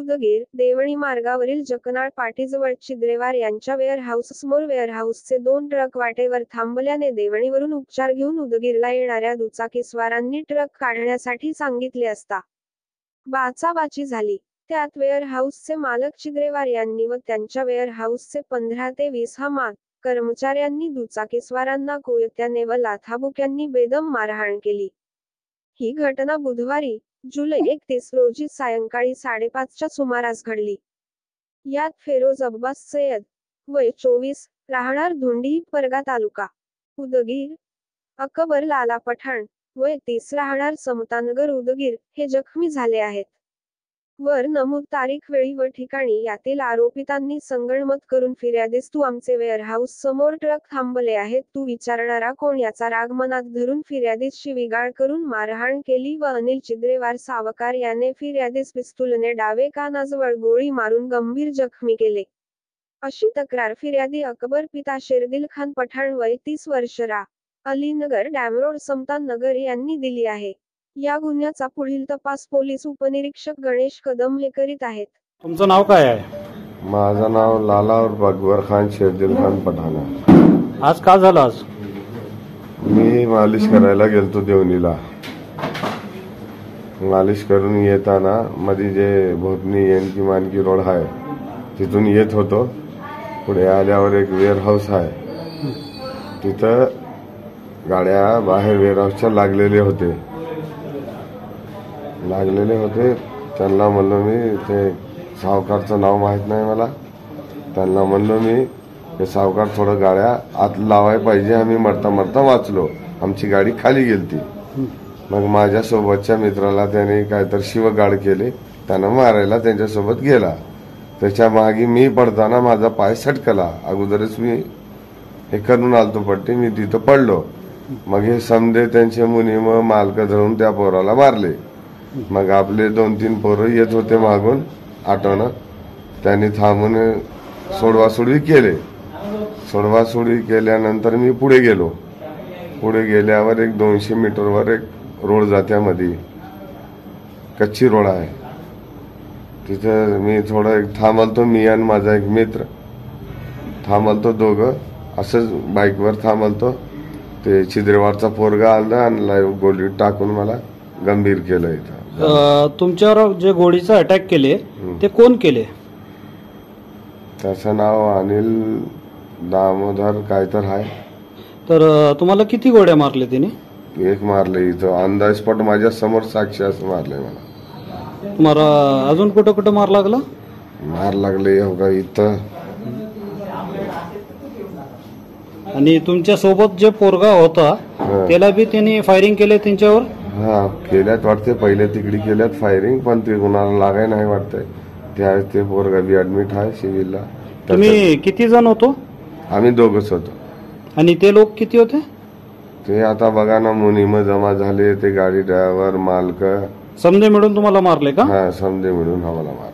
उदगीर देवणी मार्गावरील जकनाळ पाटीजवळ चिद्रेवार यांच्या वेअरहाऊससमोर वेअरहाऊसचे 2 ट्रक वाटेवर थांबल्याने देवणीवरून उपचार घेऊन उदगीरला येणाऱ्या दुचाकीस्वारांनी ट्रक काढण्यासाठी सांगितले असता बाचाबाची झाली। त्यात वेअरहाऊसचे मालक चिद्रेवार यांनी व त्यांच्या वेअरहाऊसचे 15 ते 20 हमाल कर्मचाऱ्यांनी दुचाकीस्वारांना कोयत्याने व लाथाबुक्यांनी बेदम मारहाण केली। ही घटना बुधवारी जुलै 31 रोजी सायंकाळी 5:30च्या सुमारास घडली। यात फेरोज अब्बास सय्यद वय 24 राहणार धुंडी परगा तालुका उदगीर, अकबर लाला पठाण वय 30 राहणार समतानगर उदगीर हे जखमी झाले आहेत। वर नमूद तारीख वेळी व ठिकाणी यातील आरोपितांनी संगनमत करून फिर्यादीस तू आमचे वेअरहाऊस समोर ट्रक थांबले आहेत तू विचारणारा कोण याचा राग मनात धरून फिर्यादीस शिवीगाळ करून मारहाण केली व अनिल चिद्रेवार सावकार याने फिर्यादीस पिस्तूलने डावे कानाजवळ गोळी मारून गंभीर जखमी केले, अशी तक्रार फिर्यादी अकबर पिता शेरदिल खान पठाण वय 30 वर्ष रा अलीनगर डॅमरोड समतान नगर यांनी दिली आहे। या गुन्ह्याचा पुढील तपास पोलीस उपनिरीक्षक गणेश कदम हे करीत आहेत। तुमचं नाव काय आहे? माझं नाव लाला और अकबर खान शेरदिल खान पठाण आहे। आज का झालं? आज मी मालिश करायला गेलतो देवणीला। मालिश करून येताना मध्ये जे भोपनी यांची मानकी रोड आहे तिथून येत होतो। पुढे आल्यावर एक वेअरहाऊस आहे, तिथं गाड्या बाहेर वेअरहाऊसच्या लागलेले होते। त्यांना म्हणलो मी, ते सावकारचं नाव माहित नाही मला, त्यांना म्हणलो मी ते सावकार थोडं गाड्या आत लावाय पाहिजे, आम्ही मरता मरता वाचलो, आमची गाडी खाली गेलती। मग माझ्या सोबतच्या मित्राला त्याने काहीतरी शिवगाळ केले, त्यानं मारायला त्यांच्यासोबत गेला। त्याच्या मागे मी पडताना माझा पाय सटकला, अगोदरच मी हे करून आलतो पट्टी, मी तिथं पडलो। मग हे समजे त्यांचे मुनी मग मालक धरून त्या पोराला मारले। मग आपले 2-3 पोरं येत होते मागून आटोनं, त्यांनी थांबून सोडवासोडवी केले। सोडवासोडवी केल्यानंतर मी पुढे गेलो। पुढे गेल्यावर एक 200 मीटरवर एक रोड जात्यामध्ये कच्ची रोड आहे, तिथं मी थोडं एक थांबलतो, मी आणि माझा एक मित्र थांबलतो, दोघं असंच बाईकवर थांबलतो। ते चिद्रेवारचा पोरगा आला आणि गोळी टाकून मला गंभीर केलं। इथं तुमच्यावर जे गोळीचा अटॅक केले ते कोण केले? त्याचं नाव अनिल दामोदर कायतर आहे। तर तुम्हाला किती गोळ्या मारले तिने? एक मारले, इथं अंदाज स्पॉट माझ्या समोर साक्षी असं मारले मला। तुम्हाला अजून कुठं कुठं मार लागला? मार लागले हो का इथं। आणि तुमच्या सोबत जे पोरगा होता त्याला बी त्यांनी फायरिंग केले त्यांच्यावर? हा केल्यात वाटते, पहिले तिकडे केल्यात फायरिंग, पण ते कुणाला लागाय नाही वाटतंय। ते पोरगा बी ऍडमिट आहे सिव्हिलला। तुम्ही किती जण होतो? आम्ही दोघंच होतो। आणि ते लोक किती होते? ते आता बघा ना, मुनीम जमा झाले, ते गाडी ड्रायव्हर मालक समजे मिळून तुम्हाला मारले का? हा, समजे मिळून आम्हाला मारले।